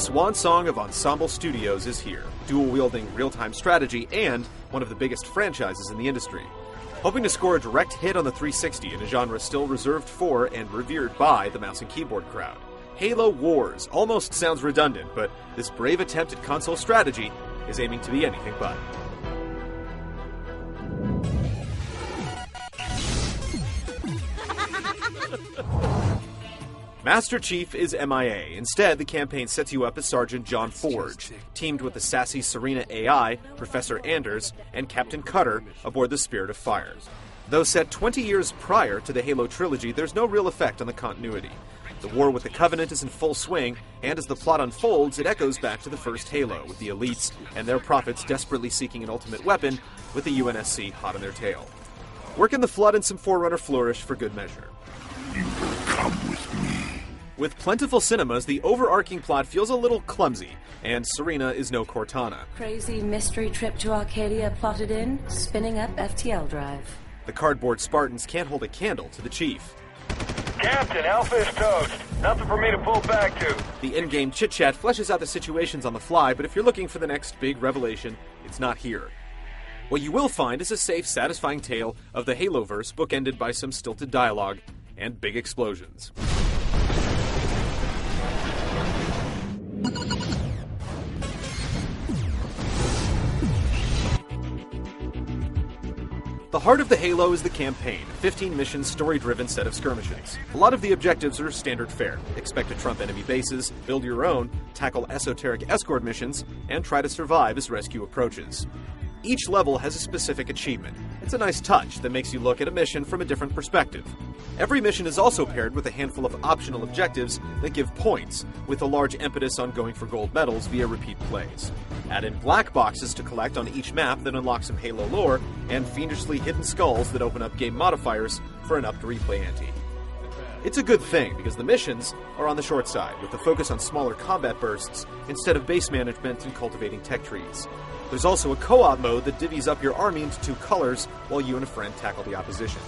swan song of Ensemble Studios is here, dual-wielding real-time strategy and one of the biggest franchises in the industry. Hoping to score a direct hit on the 360 in a genre still reserved for and revered by the mouse and keyboard crowd. Halo Wars almost sounds redundant, but this brave attempt at console strategy is aiming to be anything but. Master Chief is MIA. Instead, the campaign sets you up as Sergeant John Forge, teamed with the sassy Serena AI, Professor Anders, and Captain Cutter aboard the Spirit of Fire. Though set 20 years prior to the Halo trilogy, there's no real effect on the continuity. The war with the Covenant is in full swing, and as the plot unfolds, it echoes back to the first Halo, with the elites and their prophets desperately seeking an ultimate weapon, with the UNSC hot on their tail. Work in the Flood and some Forerunner flourish for good measure. You will come with me. With plentiful cinemas, the overarching plot feels a little clumsy, and Serena is no Cortana. Crazy mystery trip to Arcadia plotted in, spinning up FTL drive. The cardboard Spartans can't hold a candle to the Chief. Captain, Alpha is toast. Nothing for me to pull back to. The in-game chit-chat fleshes out the situations on the fly, but if you're looking for the next big revelation, it's not here. What you will find is a safe, satisfying tale of the Haloverse bookended by some stilted dialogue and big explosions. The heart of the Halo is the campaign, a 15-mission, story-driven set of skirmishes. A lot of the objectives are standard fare. Expect to trump enemy bases, build your own, tackle esoteric escort missions, and try to survive as rescue approaches. Each level has a specific achievement. It's a nice touch that makes you look at a mission from a different perspective. Every mission is also paired with a handful of optional objectives that give points, with a large impetus on going for gold medals via repeat plays. Add in black boxes to collect on each map that unlock some Halo lore, and fiendishly hidden skulls that open up game modifiers for an up-to-replay ante. It's a good thing, because the missions are on the short side, with the focus on smaller combat bursts instead of base management and cultivating tech trees. There's also a co-op mode that divvies up your army into two colors while you and a friend tackle the opposition.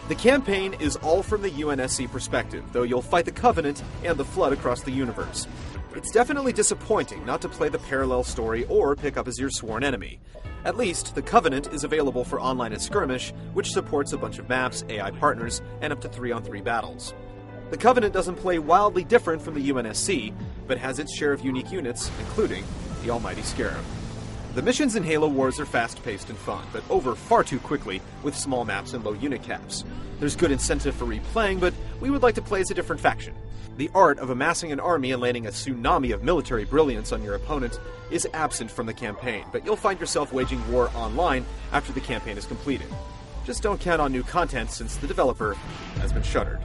The campaign is all from the UNSC perspective, though you'll fight the Covenant and the Flood across the universe. It's definitely disappointing not to play the parallel story or pick up as your sworn enemy. At least, the Covenant is available for online and skirmish, which supports a bunch of maps, AI partners, and up to 3-on-3 battles. The Covenant doesn't play wildly different from the UNSC, but has its share of unique units, including the almighty Scarab. The missions in Halo Wars are fast-paced and fun, but over far too quickly with small maps and low unit caps. There's good incentive for replaying, but we would like to play as a different faction. The art of amassing an army and landing a tsunami of military brilliance on your opponent is absent from the campaign, but you'll find yourself waging war online after the campaign is completed. Just don't count on new content since the developer has been shuttered.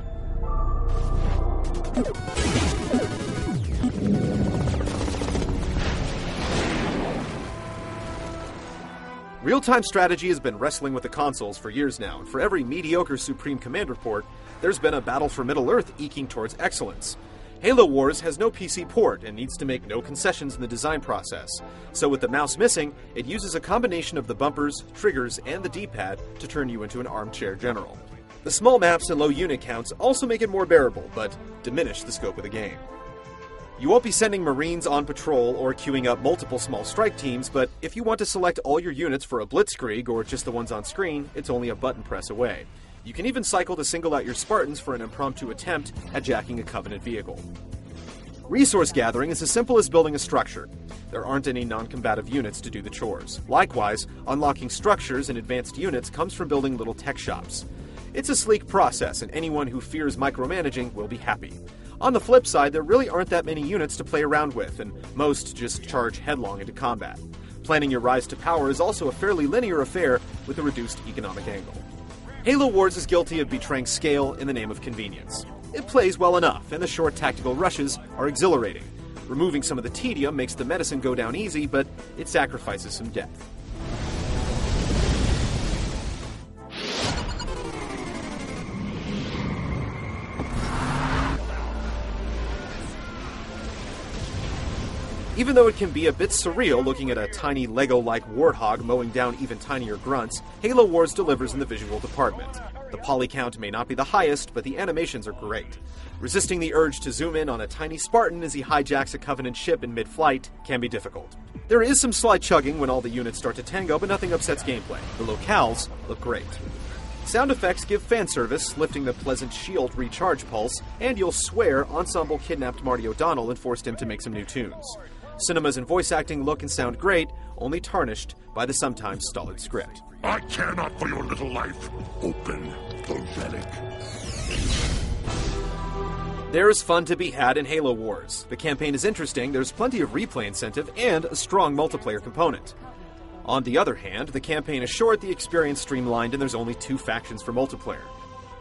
Real-time strategy has been wrestling with the consoles for years now, and for every mediocre Supreme Command report, there's been a battle for Middle-earth eking towards excellence. Halo Wars has no PC port and needs to make no concessions in the design process, so with the mouse missing, it uses a combination of the bumpers, triggers, and the D-pad to turn you into an armchair general. The small maps and low unit counts also make it more bearable, but diminish the scope of the game. You won't be sending Marines on patrol or queuing up multiple small strike teams, but if you want to select all your units for a blitzkrieg or just the ones on screen, it's only a button press away. You can even cycle to single out your Spartans for an impromptu attempt at jacking a Covenant vehicle. Resource gathering is as simple as building a structure. There aren't any non-combative units to do the chores. Likewise, unlocking structures and advanced units comes from building little tech shops. It's a sleek process, and anyone who fears micromanaging will be happy. On the flip side, there really aren't that many units to play around with, and most just charge headlong into combat. Planning your rise to power is also a fairly linear affair with a reduced economic angle. Halo Wars is guilty of betraying scale in the name of convenience. It plays well enough, and the short tactical rushes are exhilarating. Removing some of the tedium makes the medicine go down easy, but it sacrifices some depth. Even though it can be a bit surreal looking at a tiny Lego-like warthog mowing down even tinier grunts, Halo Wars delivers in the visual department. The poly count may not be the highest, but the animations are great. Resisting the urge to zoom in on a tiny Spartan as he hijacks a Covenant ship in mid-flight can be difficult. There is some slight chugging when all the units start to tango, but nothing upsets gameplay. The locales look great. Sound effects give fan service, lifting the pleasant shield recharge pulse, and you'll swear Ensemble kidnapped Marty O'Donnell and forced him to make some new tunes. Cinemas and voice acting look and sound great, only tarnished by the sometimes stolid script. I care not for your little life. Open the relic. There is fun to be had in Halo Wars. The campaign is interesting, there's plenty of replay incentive, and a strong multiplayer component. On the other hand, the campaign is short, the experience streamlined, and there's only 2 factions for multiplayer.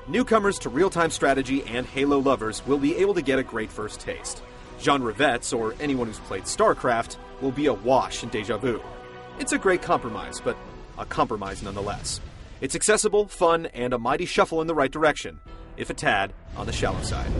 Newcomers to real-time strategy and Halo lovers will be able to get a great first taste. Genre vets, or anyone who's played StarCraft, will be awash in Deja Vu. It's a great compromise, but a compromise nonetheless. It's accessible, fun, and a mighty shuffle in the right direction, if a tad on the shallow side.